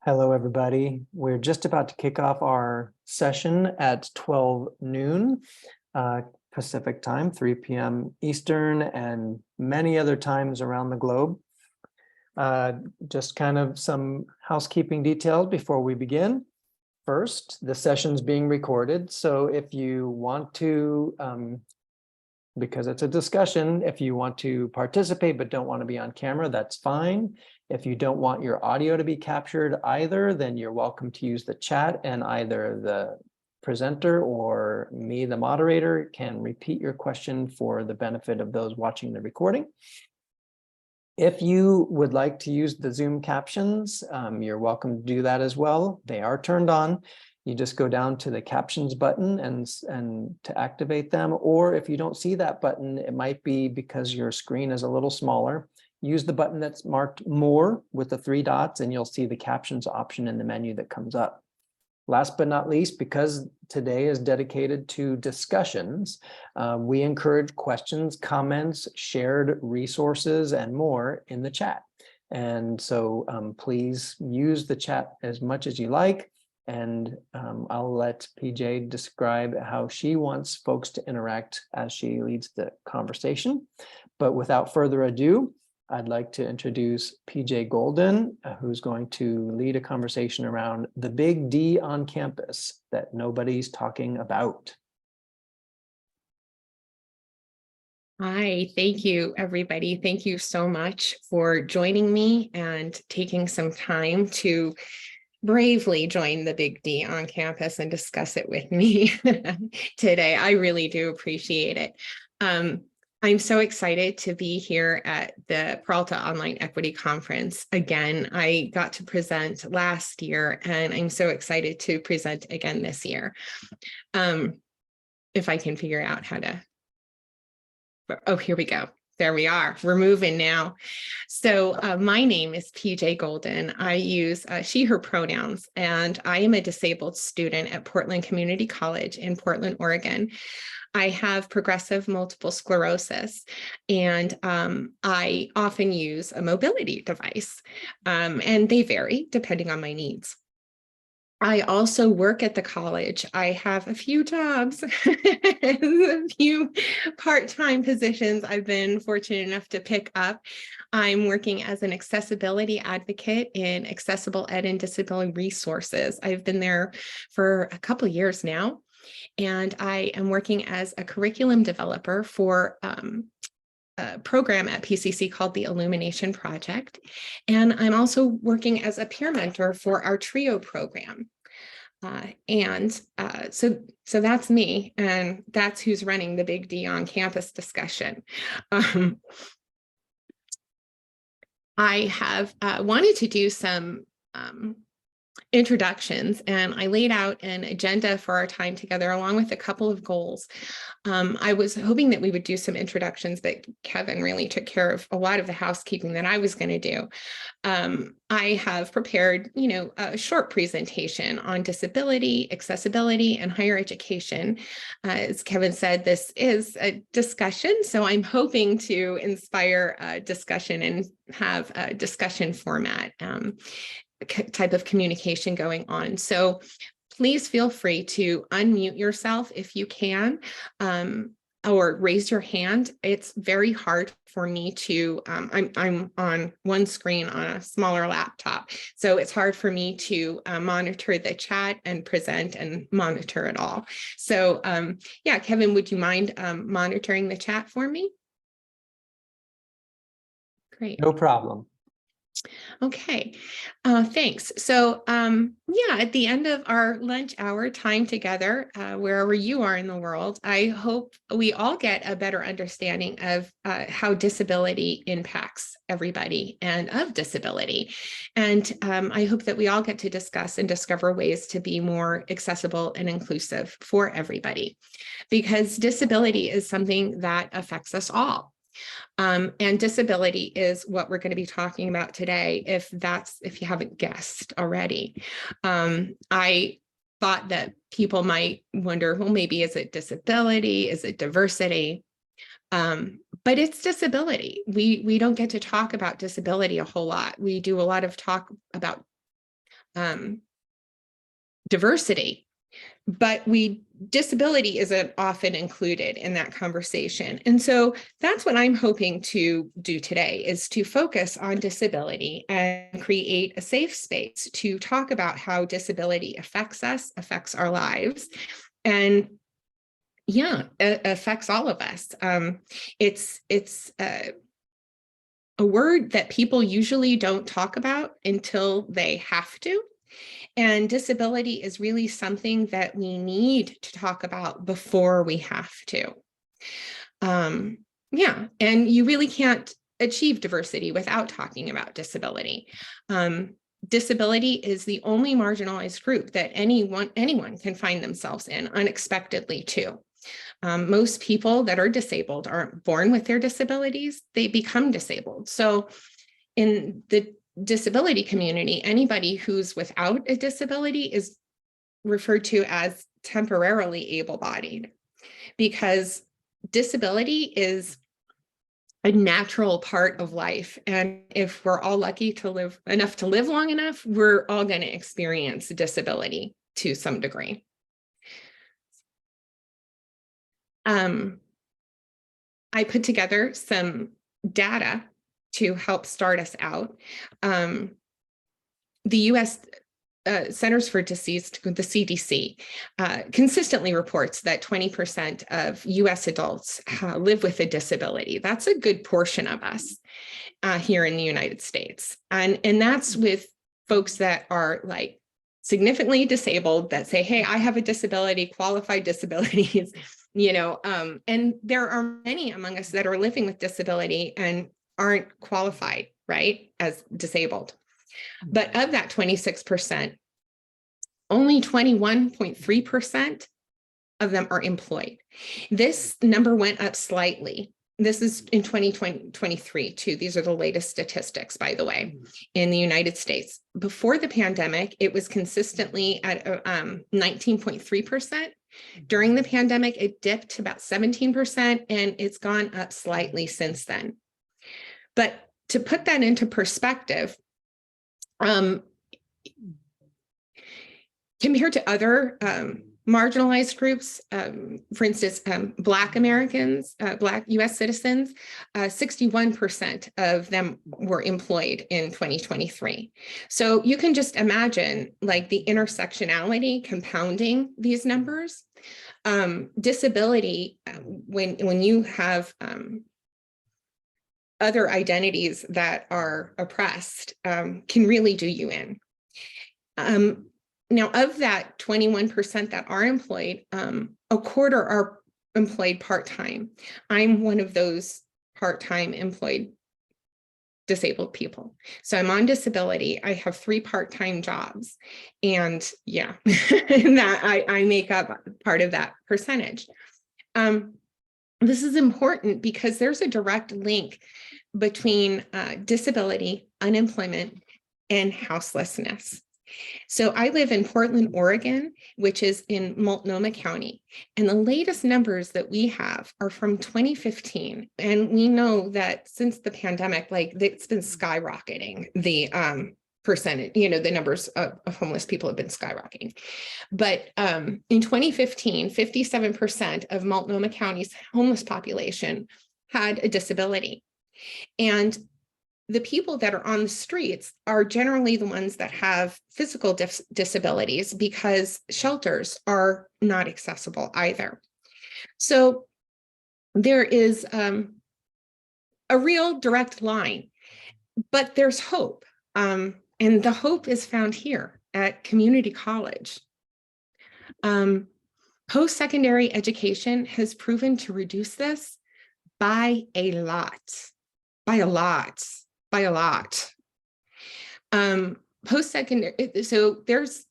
Hello, everybody. We're just about to kick off our session at 12 noon Pacific time, 3 p.m. Eastern, and many other times around the globe. Just kind of some housekeeping details before we begin. First, the session's being recorded, so if you want to, because it's a discussion, if you want to participate but don't want to be on camera, that's fine. If you don't want your audio to be captured either, then you're welcome to use the chat, and either the presenter or me, the moderator, can repeat your question for the benefit of those watching the recording. If you would like to use the Zoom captions, you're welcome to do that as well. They are turned on. You just go down to the captions button and to activate them. Or if you don't see that button, it might be because your screen is a little smaller. Use the button that's marked more with the 3 dots, and you'll see the captions option in the menu that comes up. Last but not least, because today is dedicated to discussions, we encourage questions, comments, shared resources, and more in the chat. And so please use the chat as much as you like. And I'll let PJ describe how she wants folks to interact as she leads the conversation. But without further ado, I'd like to introduce PJ Golden, who's going to lead a conversation around the big D on campus that nobody's talking about. Hi, thank you, everybody. Thank you so much for joining me and taking some time to bravely join the big D on campus and discuss it with me today. I really do appreciate it. I'm so excited to be here at the Peralta Online Equity Conference. Again, I got to present last year, and I'm so excited to present again this year. If I can figure out how to, oh, here we go. There we are. We're moving now. So my name is PJ Golden. I use she, her pronouns, and I am a disabled student at Portland Community College in Portland, Oregon. I have progressive multiple sclerosis, and I often use a mobility device, and they vary depending on my needs. I also work at the college. I have a few jobs, a few part-time positions I've been fortunate enough to pick up. I'm working as an accessibility advocate in accessible ed and disability resources. I've been there for a couple of years now, and I am working as a curriculum developer for a program at PCC called the Illumination Project. And I'm also working as a peer mentor for our TRIO program. So that's me, and that's who's running the Big D on campus discussion. I have wanted to do some introductions, and I laid out an agenda for our time together along with a couple of goals. I was hoping that we would do some introductions, but Kevin really took care of a lot of the housekeeping that I was going to do. I have prepared, a short presentation on disability, accessibility, and higher education. As Kevin said, this is a discussion, so I'm hoping to inspire a discussion and have a discussion format type of communication going on. So please feel free to unmute yourself if you can, or raise your hand. It's very hard for me to, I'm on one screen on a smaller laptop, so it's hard for me to monitor the chat and present and monitor it all. So yeah, Kevin, would you mind monitoring the chat for me? Great. No problem. Okay, thanks. So yeah, at the end of our lunch hour time together, wherever you are in the world, I hope we all get a better understanding of how disability impacts everybody and of disability. And I hope that we all get to discuss and discover ways to be more accessible and inclusive for everybody, because disability is something that affects us all. And disability is what we're going to be talking about today, if you haven't guessed already. I thought that people might wonder, well, maybe is it disability? Is it diversity? But it's disability. We don't get to talk about disability a whole lot. We do a lot of talk about diversity, but disability isn't often included in that conversation. And so that's what I'm hoping to do today, is to focus on disability and create a safe space to talk about how disability affects us, affects our lives, and it affects all of us. It's a word that people usually don't talk about until they have to. And disability is really something that we need to talk about before we have to. And you really can't achieve diversity without talking about disability. Disability is the only marginalized group that anyone can find themselves in unexpectedly too. Most people that are disabled aren't born with their disabilities, they become disabled. So in the disability community, anybody who's without a disability is referred to as temporarily able-bodied, because disability is a natural part of life. And if we're all lucky to live long enough, we're all going to experience disability to some degree. I put together some data to help start us out. The U.S. Centers for Disease, the CDC, consistently reports that 20% of U.S. adults live with a disability. That's a good portion of us here in the United States. And that's with folks that are like significantly disabled, that say, hey, I have a disability, qualified disabilities, and there are many among us that are living with disability and aren't qualified, right, as disabled. But of that 26%, only 21.3% of them are employed. This number went up slightly. This is in 2023 too. These are the latest statistics, by the way, in the United States. Before the pandemic, it was consistently at 19.3%. During the pandemic, it dipped to about 17%, and it's gone up slightly since then. But to put that into perspective, compared to other marginalized groups, for instance, Black Americans, Black US citizens, 61% of them were employed in 2023. So you can just imagine like the intersectionality compounding these numbers. Disability, when you have other identities that are oppressed, can really do you in. Now, of that 21% that are employed, a quarter are employed part-time. I'm one of those part-time employed disabled people. So I'm on disability. I have 3 part-time jobs, and that I make up part of that percentage. This is important because there's a direct link between disability, unemployment, and houselessness. So I live in Portland, Oregon, which is in Multnomah County. And the latest numbers that we have are from 2015. And we know that since the pandemic, like it's been skyrocketing, the percentage, the numbers of homeless people have been skyrocketing. But in 2015, 57% of Multnomah County's homeless population had a disability. And the people that are on the streets are generally the ones that have physical disabilities, because shelters are not accessible either. So there is a real direct line, but there's hope. And the hope is found here at community college. Post-secondary education has proven to reduce this by a lot. Post-secondary, so there's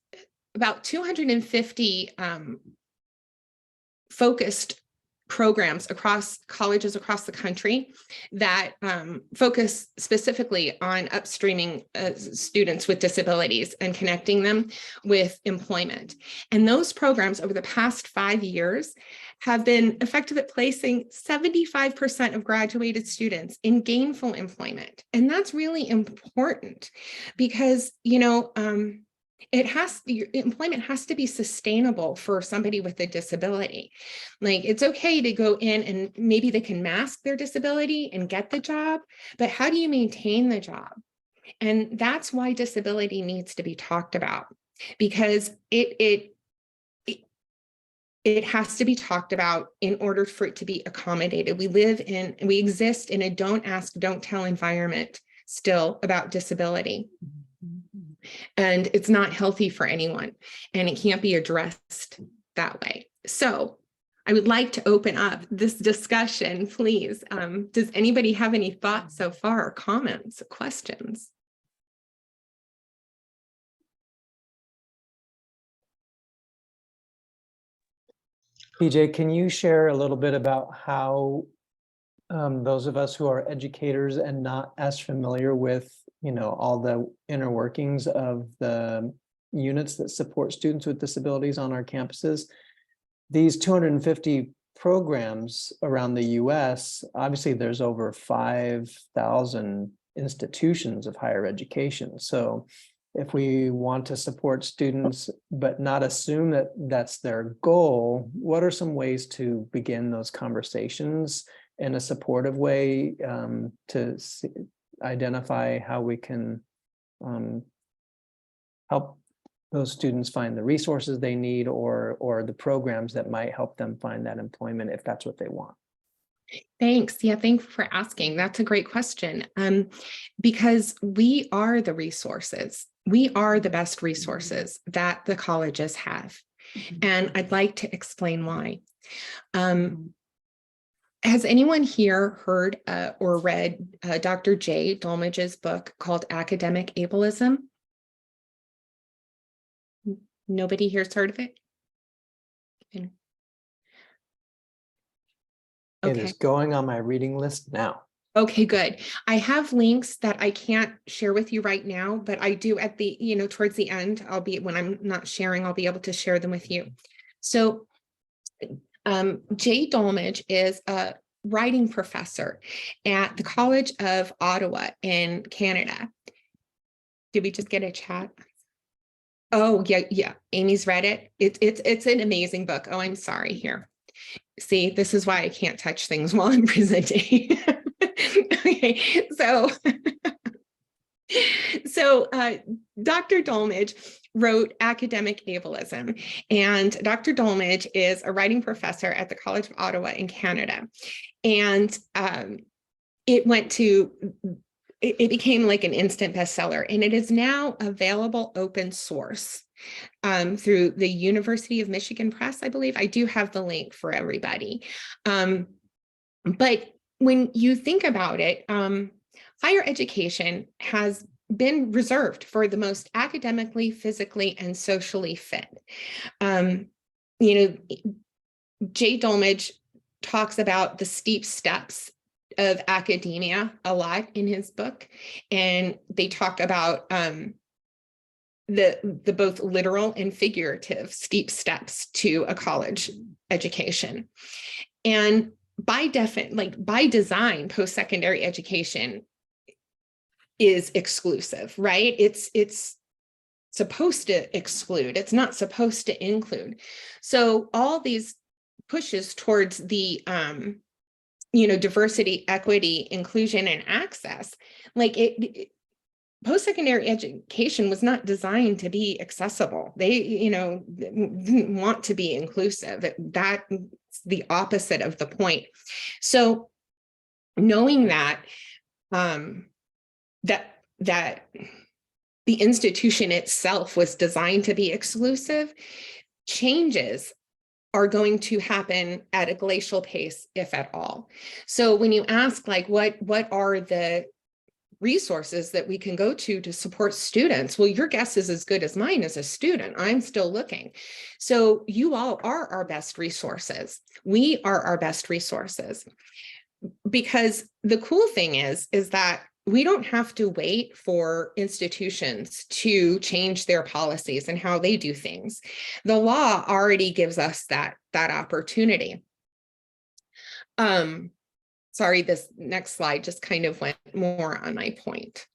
about 250 focused programs across colleges across the country that focus specifically on upstreaming students with disabilities and connecting them with employment. And those programs over the past 5 years have been effective at placing 75% of graduated students in gainful employment. And that's really important because, Your employment has to be sustainable for somebody with a disability. Like, it's okay to go in and maybe they can mask their disability and get the job, but how do you maintain the job? And that's why disability needs to be talked about, because it has to be talked about in order for it to be accommodated. We exist in a don't ask, don't tell environment still about disability. And it's not healthy for anyone, and it can't be addressed that way. So I would like to open up this discussion, please. Does anybody have any thoughts so far, or comments, or questions? PJ, can you share a little bit about how those of us who are educators and not as familiar with, all the inner workings of the units that support students with disabilities on our campuses, these 250 programs around the US, obviously there's over 5,000 institutions of higher education. So if we want to support students, but not assume that that's their goal, what are some ways to begin those conversations in a supportive way, to identify how we can help those students find the resources they need, or the programs that might help them find that employment if that's what they want? Thanks. Yeah, thanks for asking. That's a great question. Because we are the resources. We are the best resources that the colleges have. And I'd like to explain why. Has anyone here heard or read Dr. Jay Dolmage's book called Academic Ableism? Nobody here's heard of it? It is going on my reading list now. Okay, good. I have links that I can't share with you right now, but I do at the, towards the end, when I'm not sharing, I'll be able to share them with you. So Jay Dolmage is a writing professor at the College of Ottawa in Canada. Did we just get a chat? Oh, yeah. Amy's read it. It's an amazing book. Oh, I'm sorry here. See, this is why I can't touch things while I'm presenting. Okay, so Dr. Dolmage wrote Academic Ableism, and Dr. Dolmage is a writing professor at the College of Ottawa in Canada, and it became like an instant bestseller, and it is now available open source through the University of Michigan Press, I believe. I do have the link for everybody. But when you think about it, higher education has been reserved for the most academically, physically, and socially fit. Jay Dolmage talks about the steep steps of academia a lot in his book, and they talk about the both literal and figurative steep steps to a college education. And by design, post-secondary education is exclusive, right? It's supposed to exclude. It's not supposed to include. So all these pushes towards the diversity, equity, inclusion, and access, post-secondary education was not designed to be accessible. They, didn't want to be inclusive. That's the opposite of the point. So knowing that, that the institution itself was designed to be exclusive, changes are going to happen at a glacial pace, if at all. So when you ask, what are the resources that we can go to support students? Well, your guess is as good as mine as a student. I'm still looking. So you all are our best resources. We are our best resources, because the cool thing is that we don't have to wait for institutions to change their policies and how they do things. The law already gives us that opportunity. Sorry, this next slide just kind of went more on my point.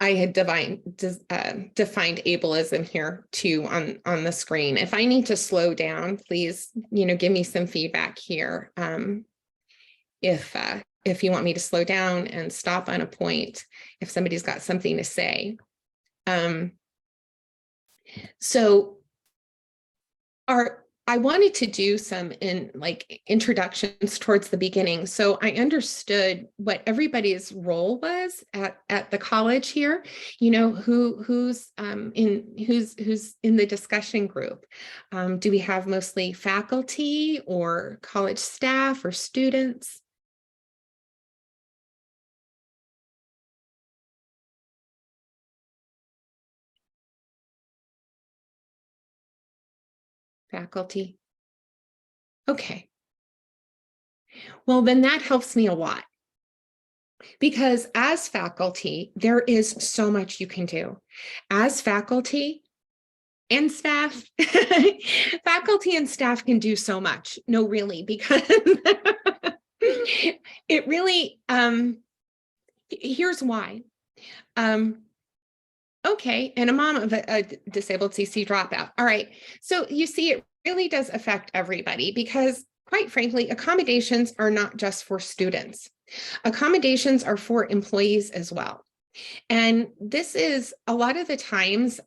I had defined ableism here too on the screen. If I need to slow down, please, give me some feedback here. If you want me to slow down and stop on a point, if somebody's got something to say. So I wanted to do some introductions towards the beginning. So I understood what everybody's role was at the college here, who's in the discussion group. Do we have mostly faculty or college staff or students? Faculty. Okay. Well, then that helps me a lot. Because as faculty, there is so much you can do. As faculty and staff, faculty and staff can do so much. No, really, because it really, here's why. Okay, and a mom of a disabled CC dropout. All right, so you see, it really does affect everybody because, quite frankly, accommodations are not just for students. Accommodations are for employees as well. And this is a lot of the times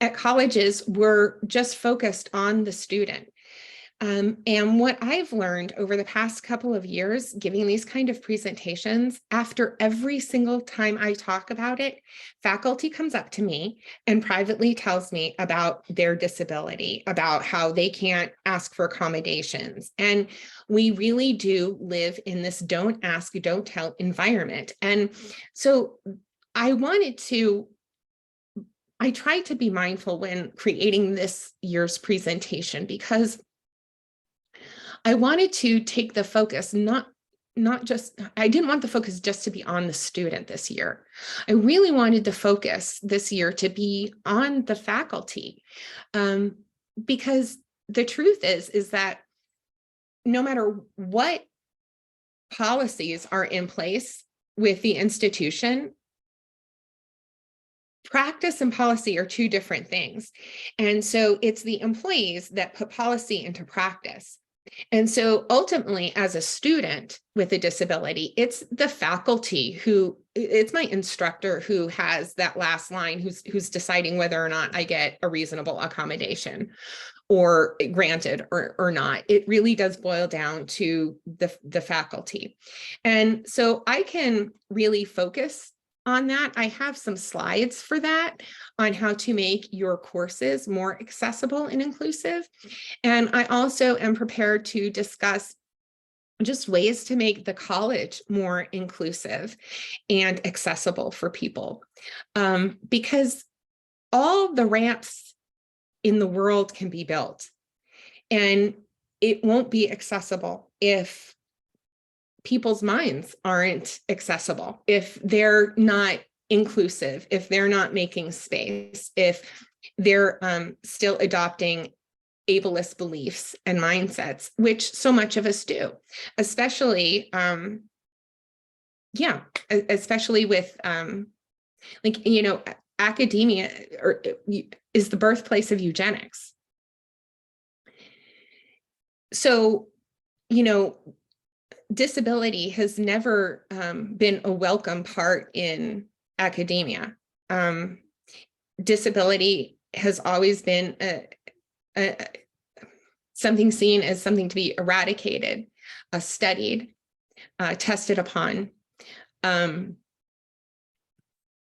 at colleges, we're just focused on the student. And what I've learned over the past couple of years, giving these kind of presentations, after every single time I talk about it, faculty comes up to me and privately tells me about their disability, about how they can't ask for accommodations. And we really do live in this don't ask, don't tell environment. And so I tried to be mindful when creating this year's presentation because I wanted to take the focus, I didn't want the focus just to be on the student this year. I really wanted the focus this year to be on the faculty, because the truth is that no matter what policies are in place with the institution, practice and policy are two different things. And so it's the employees that put policy into practice. And so ultimately, as a student with a disability, it's the faculty it's my instructor who has that last line, who's deciding whether or not I get a reasonable accommodation or granted or not. It really does boil down to the faculty. And so I can really focus on that. I have some slides for that on how to make your courses more accessible and inclusive. And I also am prepared to discuss just ways to make the college more inclusive and accessible for people. Because all the ramps in the world can be built, and it won't be accessible if people's minds aren't accessible, if they're not inclusive, if they're not making space, if they're still adopting ableist beliefs and mindsets, which so much of us do, especially, especially with academia is the birthplace of eugenics. So, disability has never been a welcome part in academia. Disability has always been something seen as something to be eradicated, studied, tested upon.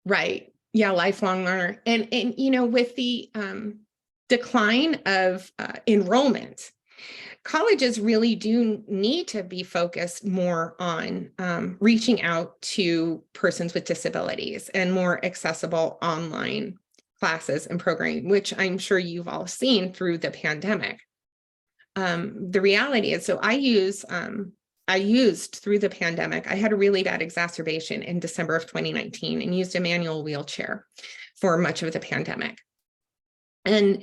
Right. Yeah, lifelong learner. And with the decline of enrollment, colleges really do need to be focused more on reaching out to persons with disabilities and more accessible online classes and programming, which I'm sure you've all seen through the pandemic. The reality is, so I used through the pandemic, I had a really bad exacerbation in December of 2019 and used a manual wheelchair for much of the pandemic. And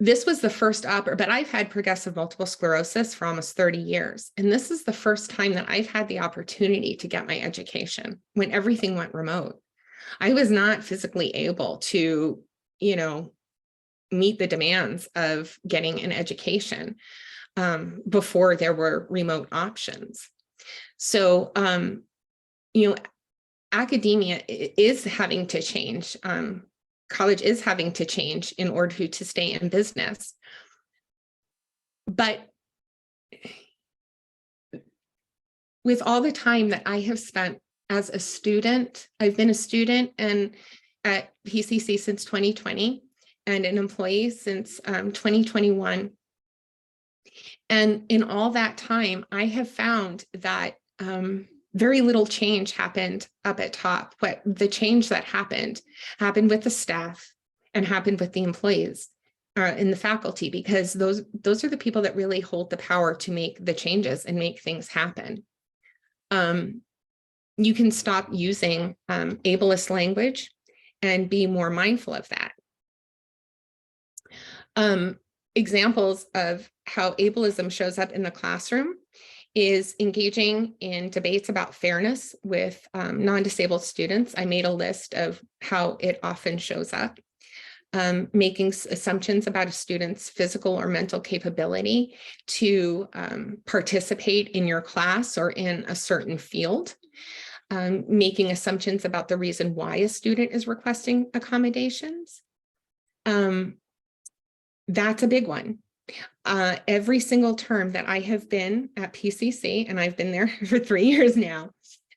this was the first but I've had progressive multiple sclerosis for almost 30 years. And this is the first time that I've had the opportunity to get my education when everything went remote. I was not physically able to, meet the demands of getting an education before there were remote options. So, academia is having to change. College is having to change in order to stay in business. But with all the time that I have spent as a student, I've been a student and at PCC since 2020 and an employee since 2021. And in all that time, I have found that very little change happened up at top. But the change that happened with the staff and happened with the employees and the faculty, because those are the people that really hold the power to make the changes and make things happen. You can stop using ableist language and be more mindful of that. Examples of how ableism shows up in the classroom is engaging in debates about fairness with non-disabled students. I made a list of how it often shows up. Making assumptions about a student's physical or mental capability to participate in your class or in a certain field. Making assumptions about the reason why a student is requesting accommodations. That's a big one. Every single term that I have been at PCC, and I've been there for 3 years now,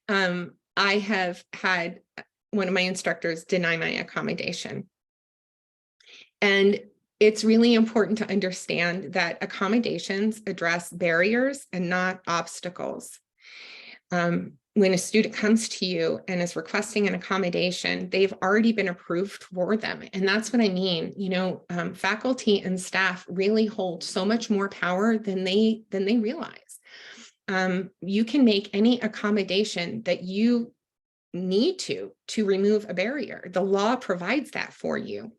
I have had one of my instructors deny my accommodation. And it's really important to understand that accommodations address barriers and not obstacles. When a student comes to you and is requesting an accommodation, they've already been approved for them. And that's what I mean. Faculty and staff really hold so much more power than they realize. You can make any accommodation that you need to remove a barrier. The law provides that for you.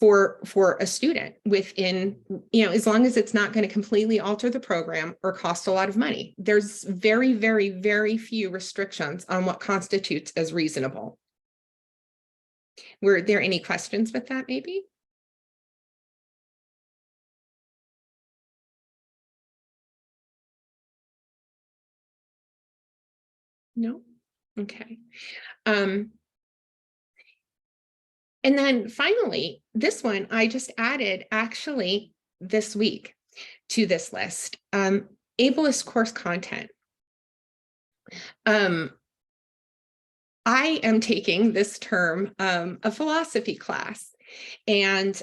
For a student within, as long as it's not going to completely alter the program or cost a lot of money. There's very, very, very few restrictions on what constitutes as reasonable. Were there any questions with that, maybe? No? Okay. And then finally, this one I just added actually this week to this list, ableist course content. I am taking this term a philosophy class, and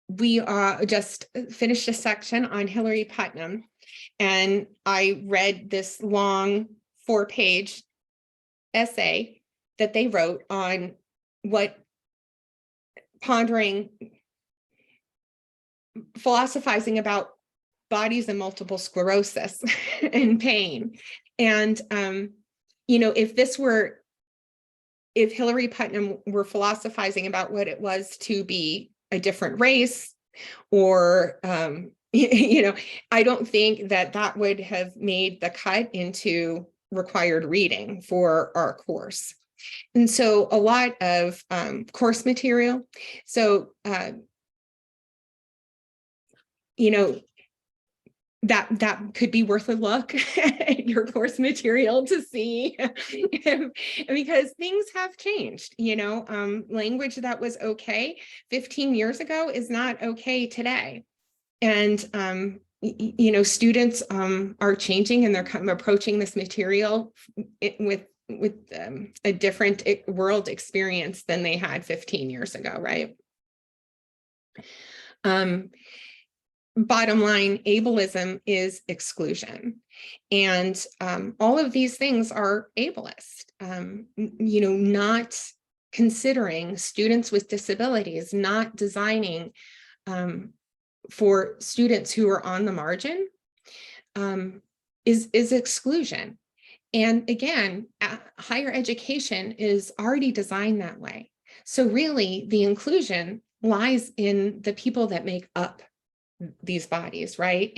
we just finished a section on Hillary Putnam, and I read this long 4-page essay that they wrote on what philosophizing about bodies and multiple sclerosis and pain. And, if Hillary Putnam were philosophizing about what it was to be a different race, or, I don't think that would have made the cut into required reading for our course. And so a lot of course material. So, that could be worth a look at your course material to see because things have changed. Language that was okay 15 years ago is not okay today. And, students are changing, and they're approaching this material with a different world experience than they had 15 years ago, right? Bottom line, ableism is exclusion. And all of these things are ableist, not considering students with disabilities, not designing for students who are on the margin is exclusion. And again, higher education is already designed that way. So really, the inclusion lies in the people that make up these bodies, right?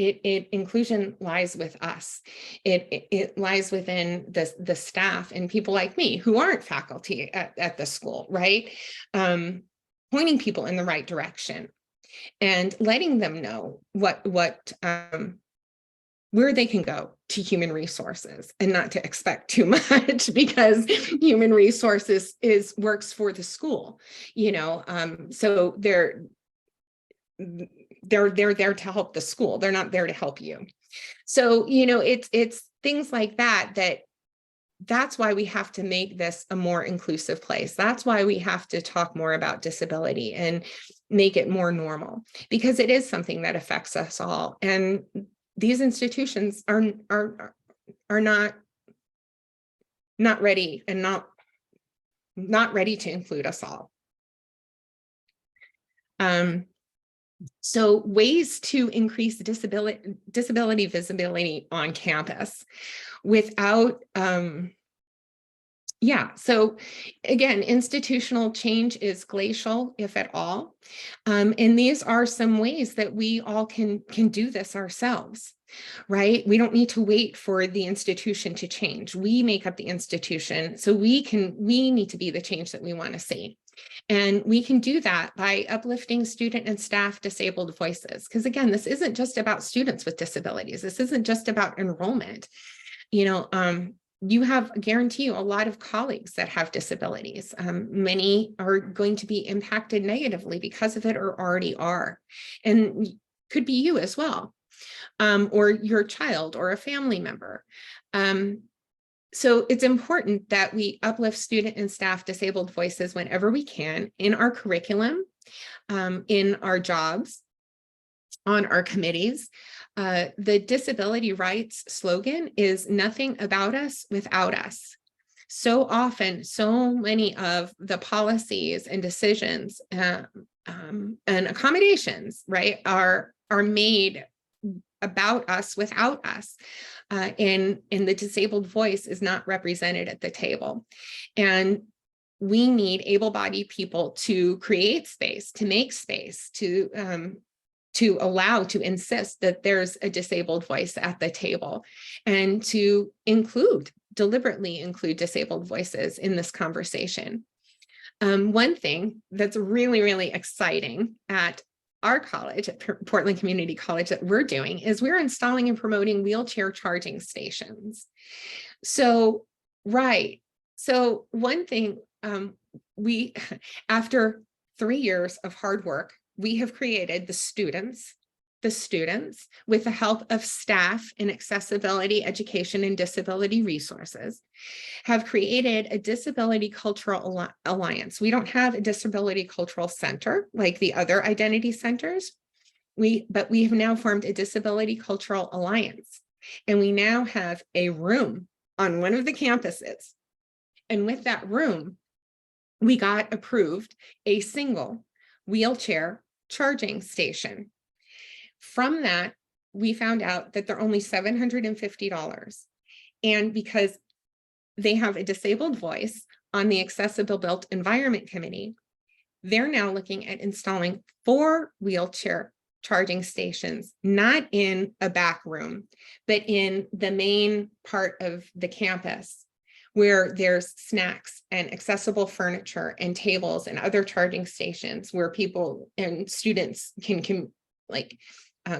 Inclusion lies with us. It lies within the staff and people like me who aren't faculty at the school, right? Pointing people in the right direction and letting them know where they can go to human resources, and not to expect too much, because human resources works for the school, so they're there to help the school. They're not there to help you. So, it's things like that's why we have to make this a more inclusive place. That's why we have to talk more about disability and make it more normal, because it is something that affects us all. And these institutions are not ready, and not ready to include us all. So ways to increase disability visibility on campus without, so again, institutional change is glacial, if at all. And these are some ways that we all can do this ourselves, right? We don't need to wait for the institution to change. We make up the institution, so we need to be the change that we want to see. And we can do that by uplifting student and staff disabled voices. Because again, this isn't just about students with disabilities. This isn't just about enrollment. You have, I guarantee you, a lot of colleagues that have disabilities. Many are going to be impacted negatively because of it, or already are. And could be you as well, or your child or a family member. So it's important that we uplift student and staff disabled voices whenever we can, in our curriculum, in our jobs, on our committees. The disability rights slogan is "Nothing about us without us." So often, so many of the policies and decisions and accommodations, right, are made about us without us. And the disabled voice is not represented at the table. And we need able-bodied people to create space, to make space, to allow, to insist that there's a disabled voice at the table, and to deliberately include disabled voices in this conversation. One thing that's really, really exciting at our college, at Portland Community College, that we're doing is we're installing and promoting wheelchair charging stations. So, right. So one thing, we, after 3 years of hard work, we have created the students, with the help of staff in accessibility, education, and disability resources, have created a disability cultural alliance. We don't have a disability cultural center like the other identity centers, but we have now formed a disability cultural alliance. And we now have a room on one of the campuses. And with that room, we got approved a single wheelchair charging station. From that, we found out that they're only $750. And because they have a disabled voice on the Accessible Built Environment Committee, they're now looking at installing 4 wheelchair charging stations, not in a back room, but in the main part of the campus, where there's snacks and accessible furniture and tables and other charging stations where people and students can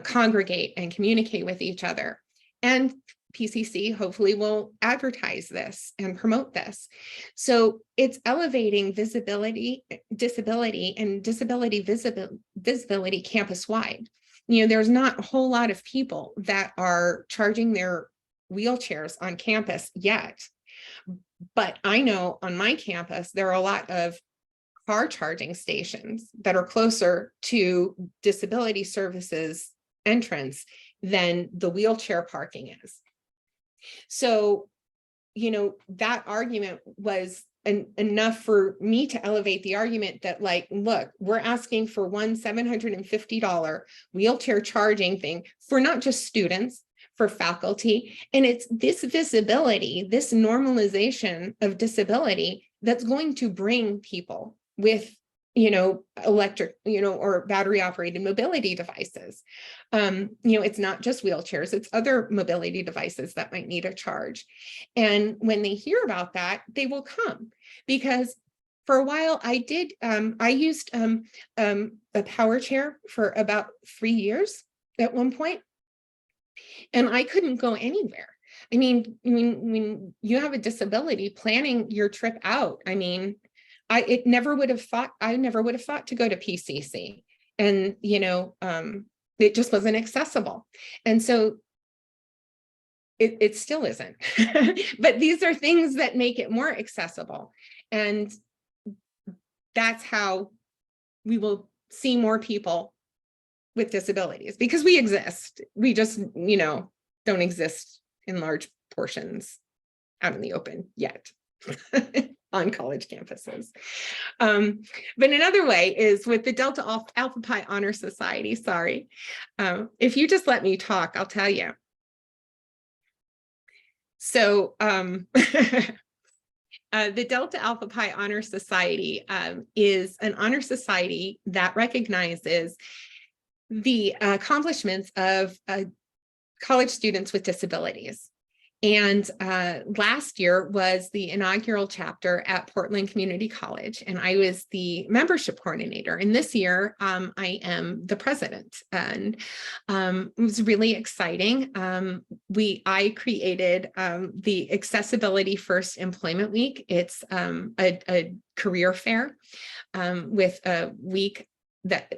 congregate and communicate with each other. And PCC hopefully will advertise this and promote this. So it's elevating visibility, disability, and disability visibility campus-wide. There's not a whole lot of people that are charging their wheelchairs on campus yet. But I know on my campus, there are a lot of car charging stations that are closer to disability services entrance than the wheelchair parking is. So, that argument was enough for me to elevate the argument that, look, we're asking for one $750 wheelchair charging thing for not just students, for faculty. And it's this visibility, this normalization of disability that's going to bring people with electric, or battery operated mobility devices. It's not just wheelchairs, it's other mobility devices that might need a charge. And when they hear about that, they will come, because for a while I used a power chair for about 3 years at one point, and I couldn't go anywhere. I mean, when you have a disability, planning your trip out, I never would have thought to go to PCC, and it just wasn't accessible. And so it still isn't. But these are things that make it more accessible. And that's how we will see more people with disabilities, because we exist. We just, don't exist in large portions out in the open yet. On college campuses. But another way is with the Delta Alpha Pi Honor Society. Sorry. If you just let me talk, I'll tell you. So the Delta Alpha Pi Honor Society is an honor society that recognizes the accomplishments of college students with disabilities. And last year was the inaugural chapter at Portland Community College, and I was the membership coordinator. And this year, I am the president, and it was really exciting. I created the Accessibility First Employment Week. It's a career fair with a week that.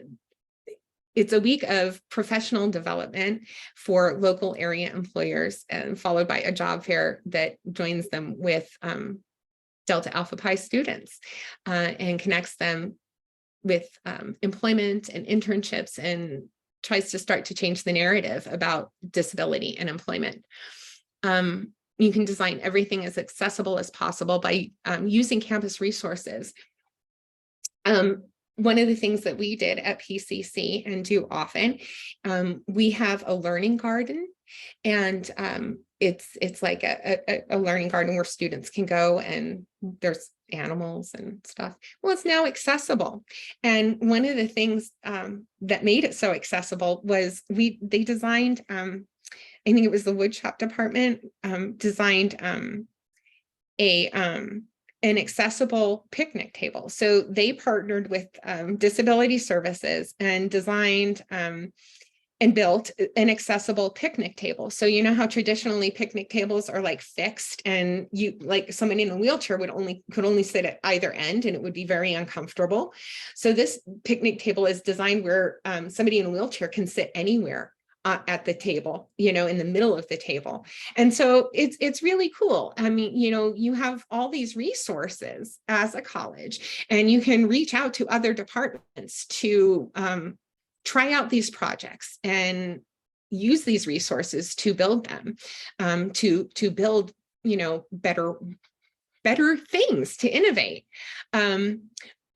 It's a week of professional development for local area employers, and followed by a job fair that joins them with Delta Alpha Pi students and connects them with employment and internships, and tries to start to change the narrative about disability and employment. You can design everything as accessible as possible by using campus resources. One of the things that we did at PCC and do often, we have a learning garden, and it's like a learning garden where students can go, and there's animals and stuff. Well, it's now accessible. And one of the things that made it so accessible was they designed, I think it was the woodshop department, designed an accessible picnic table. So they partnered with disability services and designed and built an accessible picnic table. So you know how traditionally picnic tables are like fixed, and like somebody in a wheelchair could only sit at either end, and it would be very uncomfortable. So this picnic table is designed where somebody in a wheelchair can sit anywhere at the table, in the middle of the table. And so it's really cool. I mean, you have all these resources as a college, and you can reach out to other departments to try out these projects and use these resources to build them, to build, better things, to innovate.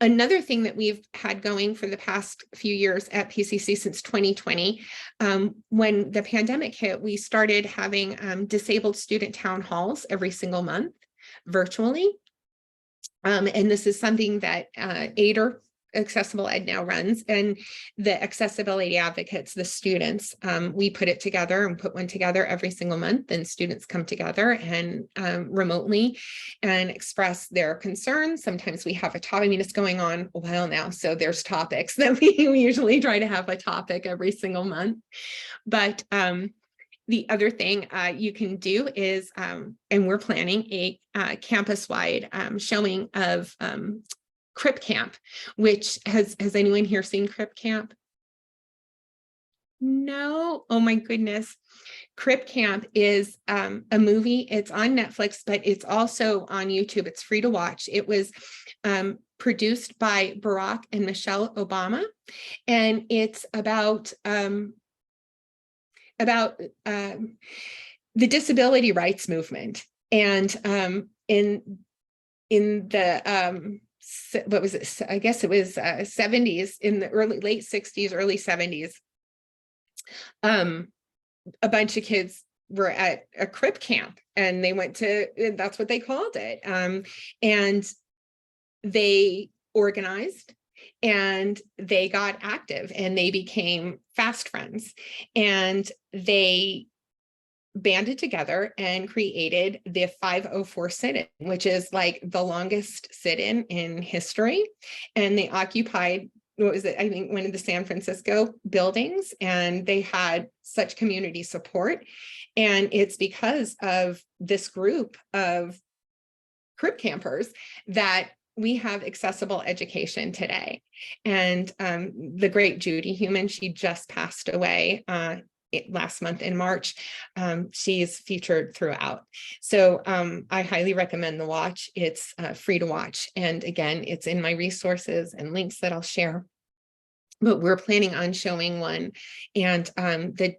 Another thing that we've had going for the past few years at PCC since 2020, when the pandemic hit, we started having disabled student town halls every single month virtually. And this is something that AIDER, Accessible Ed, now runs, and the accessibility advocates, the students, we put it together and put one together every single month, and students come together and remotely and express their concerns. Sometimes we have a topic. I mean, it's going on a while now, so there's topics that we usually try to have a topic every single month. But the other thing you can do is, and we're planning a campus-wide showing of Crip Camp, which has anyone here seen Crip Camp? No? Oh my goodness. Crip Camp is a movie. It's on Netflix, but it's also on YouTube. It's free to watch. It was produced by Barack and Michelle Obama, and it's about the disability rights movement. And in the what was it? I guess it was 70s, in the late 60s, early 70s. A bunch of kids were at a Crip Camp, and they went to, that's what they called it. And they organized, and they got active and they became fast friends, and they banded together and created the 504 sit-in, which is like the longest sit-in in history. And they occupied, what was it? I think one of the San Francisco buildings, and they had such community support. And it's because of this group of crib campers that we have accessible education today. And the great Judy Heumann, she just passed away last month in March. She's featured throughout. So I highly recommend the watch. It's free to watch. And again, it's in my resources and links that I'll share. But we're planning on showing one. And the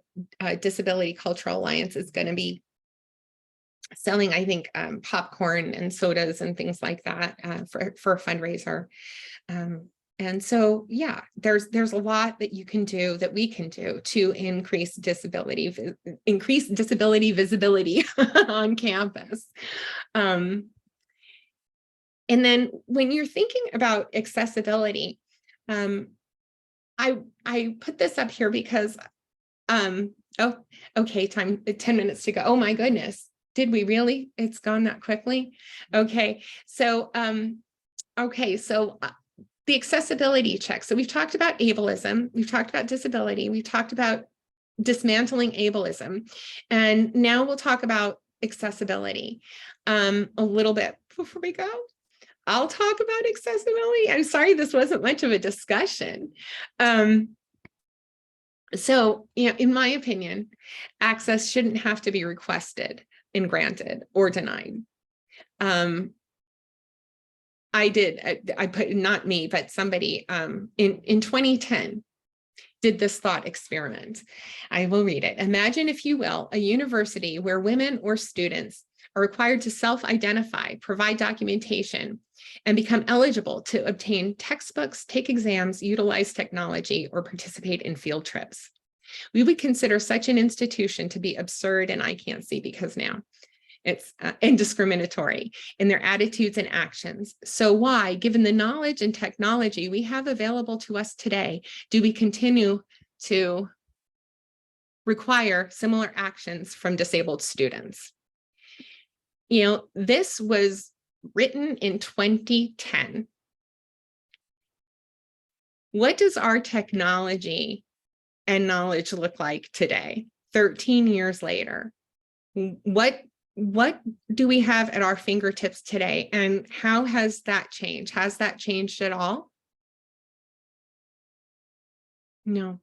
Disability Cultural Alliance is going to be selling, I think, popcorn and sodas and things like that for a fundraiser. And so, yeah, there's a lot that you can do, that we can do to increase disability visibility on campus. And then when you're thinking about accessibility, I put this up here because, oh, okay, 10 minutes to go. Oh my goodness. Did we really? It's gone that quickly. Okay. So, the accessibility check. So we've talked about ableism. We've talked about disability. We've talked about dismantling ableism. And now we'll talk about accessibility a little bit before we go. I'll talk about accessibility. I'm sorry, this wasn't much of a discussion. So, in my opinion, access shouldn't have to be requested and granted or denied. I put, not me, but somebody in 2010 did this thought experiment. I will read it. Imagine, if you will, a university where women or students are required to self-identify, provide documentation, and become eligible to obtain textbooks, take exams, utilize technology, or participate in field trips. We would consider such an institution to be absurd, and I can't see because now it's indiscriminatory in their attitudes and actions. So why, given the knowledge and technology we have available to us today, do we continue to require similar actions from disabled students? This was written in 2010. What does our technology and knowledge look like today, 13 years later? What do we have at our fingertips today? And how has that changed? Has that changed at all? No.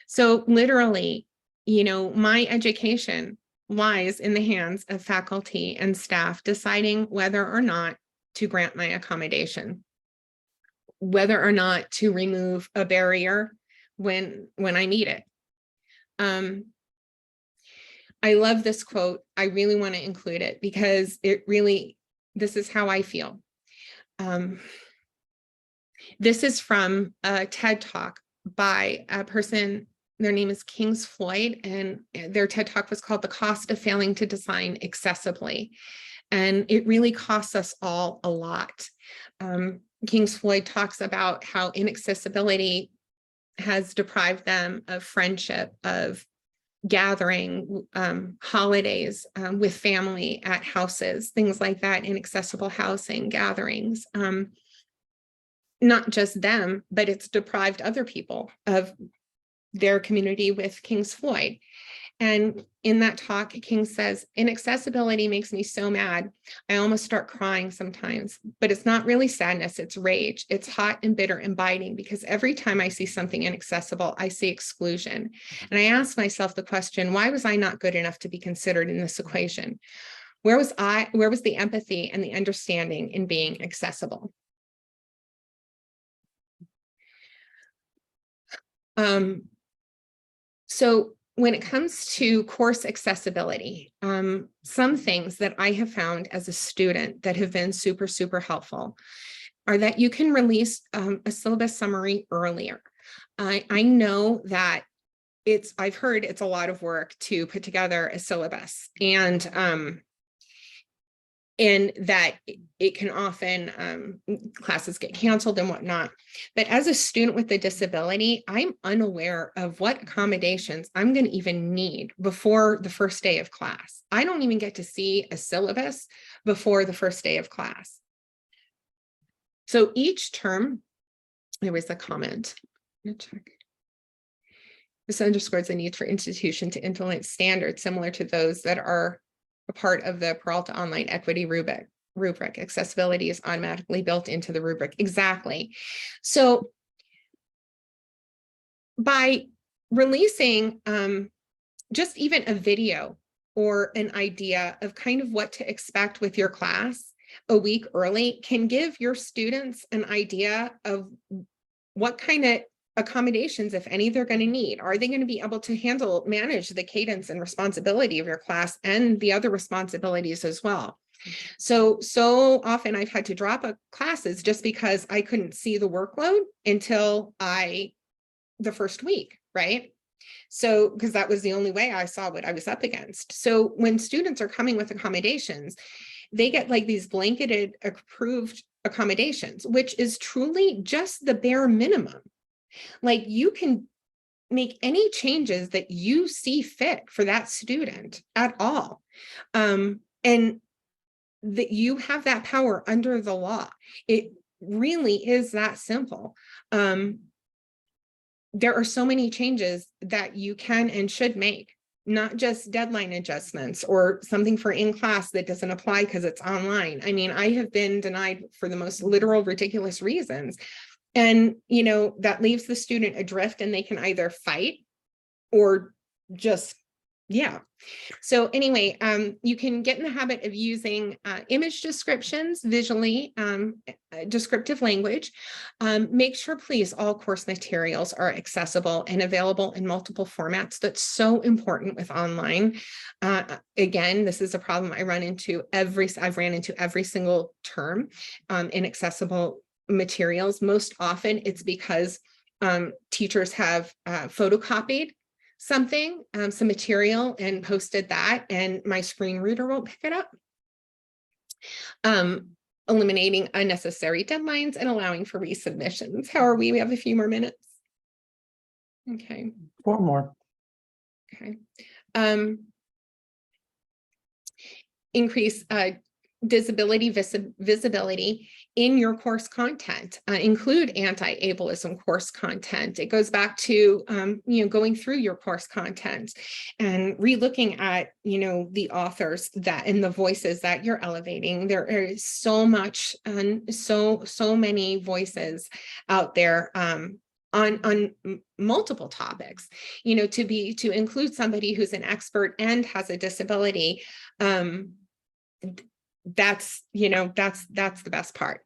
So literally, my education lies in the hands of faculty and staff deciding whether or not to grant my accommodation, whether or not to remove a barrier when I need it. I love this quote. I really want to include it because this is how I feel. This is from a TED Talk by a person, their name is Kings Floyd, and their TED Talk was called The Cost of Failing to Design Accessibly. And it really costs us all a lot. Kings Floyd talks about how inaccessibility has deprived them of friendship, of gathering, holidays with family at houses, things like that, inaccessible housing gatherings. Not just them, but it's deprived other people of their community with Kings Floyd. And in that talk, King says, inaccessibility makes me so mad. I almost start crying sometimes, but it's not really sadness, it's rage. It's hot and bitter and biting because every time I see something inaccessible, I see exclusion. And I ask myself the question, why was I not good enough to be considered in this equation? Where was the empathy and the understanding in being accessible? So when it comes to course accessibility, some things that I have found as a student that have been super, super helpful are that you can release a syllabus summary earlier. I know that I've heard it's a lot of work to put together a syllabus, and and that it can often, classes get canceled and whatnot. But as a student with a disability, I'm unaware of what accommodations I'm going to even need before the first day of class. I don't even get to see a syllabus before the first day of class. So each term, there was a comment. Let me check. This underscores the need for institution to implement standards similar to those that are a part of the Peralta Online Equity rubric. Accessibility is automatically built into the rubric. Exactly. So by releasing just even a video or an idea of kind of what to expect with your class a week early can give your students an idea of what kind of accommodations, if any, they're going to need. Are they going to be able to manage the cadence and responsibility of your class and the other responsibilities as well? So often I've had to drop classes just because I couldn't see the workload until the first week, right? So, because that was the only way I saw what I was up against. So when students are coming with accommodations, they get like these blanketed approved accommodations, which is truly just the bare minimum. Like you can make any changes that you see fit for that student at all. And that you have that power under the law. It really is that simple. There are so many changes that you can and should make, not just deadline adjustments or something for in class that doesn't apply because it's online. I mean, I have been denied for the most literal, ridiculous reasons. And, that leaves the student adrift and they can either fight or just, yeah. So anyway, you can get in the habit of using image descriptions, visually, descriptive language. Make sure, please, all course materials are accessible and available in multiple formats. That's so important with online. Again, this is a problem I've ran into every single term, inaccessible materials. Most often it's because teachers have photocopied something, some material and posted that, and my screen reader won't pick it up. Eliminating unnecessary deadlines and allowing for resubmissions. How are we? We have a few more minutes. Okay. 4 more. Okay. Increase disability visibility in your course content. Include anti-ableism course content. It goes back to going through your course content and re-looking at the authors that and the voices that you're elevating. There is so much and so many voices out there on multiple topics. To include somebody who's an expert and has a disability. That's the best part.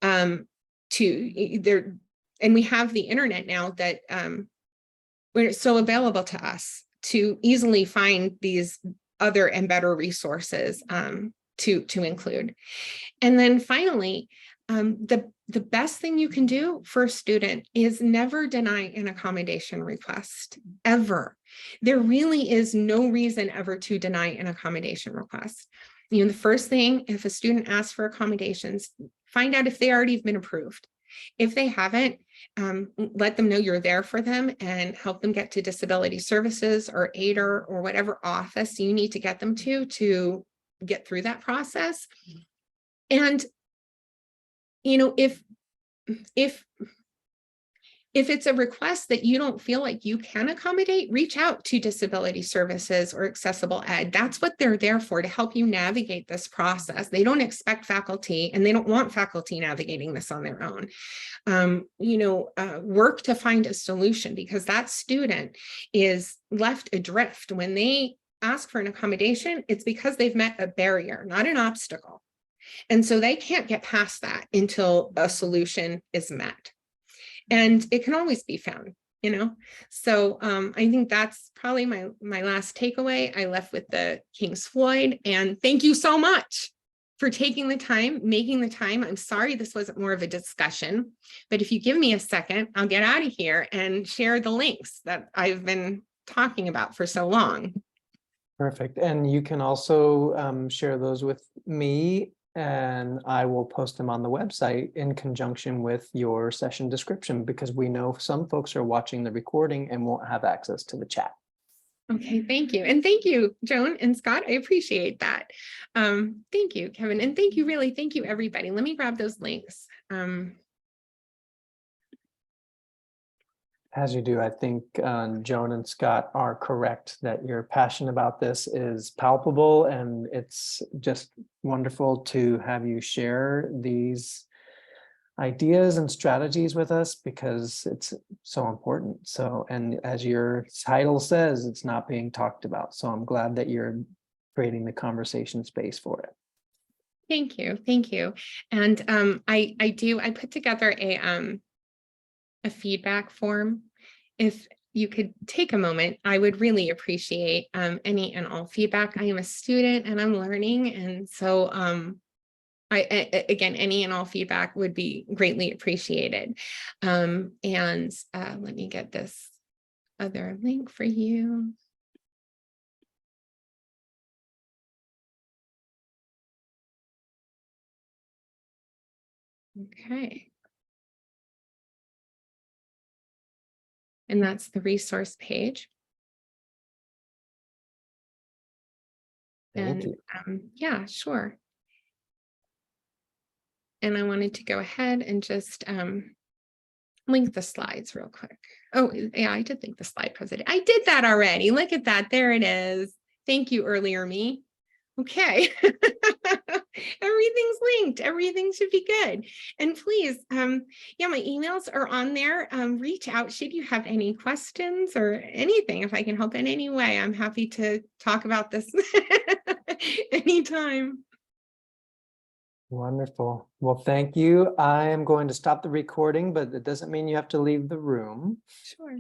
And we have the internet now that where it's so available to us to easily find these other and better resources to include. And then finally, the best thing you can do for a student is never deny an accommodation request, ever. There really is no reason ever to deny an accommodation request. The first thing, if a student asks for accommodations, find out if they already have been approved. If they haven't, let them know you're there for them and help them get to disability services or AIDER or whatever office you need to get them to get through that process. And, if it's a request that you don't feel like you can accommodate, reach out to disability services or accessible ed. That's what they're there for, to help you navigate this process. They don't expect faculty and they don't want faculty navigating this on their own. Work to find a solution, because that student is left adrift. When they ask for an accommodation, it's because they've met a barrier, not an obstacle. And so they can't get past that until a solution is met. And it can always be found, So I think that's probably my last takeaway. I left with the King's Floyd, and thank you so much for taking the time, making the time. I'm sorry this wasn't more of a discussion, but if you give me a second, I'll get out of here and share the links that I've been talking about for so long. Perfect. And you can also share those with me, and I will post them on the website in conjunction with your session description, because we know some folks are watching the recording and won't have access to the chat. Okay, thank you. And thank you, Joan and Scott. I appreciate that. Thank you, Kevin. And thank you, everybody. Let me grab those links. As you do, I think Joan and Scott are correct that your passion about this is palpable, and it's just wonderful to have you share these ideas and strategies with us, because it's so important. So, and as your title says, it's not being talked about. So I'm glad that you're creating the conversation space for it. Thank you. Thank you. And I put together a feedback form. If you could take a moment, I would really appreciate any and all feedback. I am a student and I'm learning. And so again, any and all feedback would be greatly appreciated. And let me get this other link for you. Okay. And that's the resource page. Thank you. Yeah, sure. And I wanted to go ahead and just link the slides real quick. Oh, yeah, I did link the slide presentation. I did that already. Look at that. There it is. Thank you, earlier me. Okay. Everything's linked. Everything should be good. And please, yeah, my emails are on there. Reach out should you have any questions or anything. If I can help in any way, I'm happy to talk about this anytime. Wonderful. Well, thank you. I am going to stop the recording, but it doesn't mean you have to leave the room. Sure.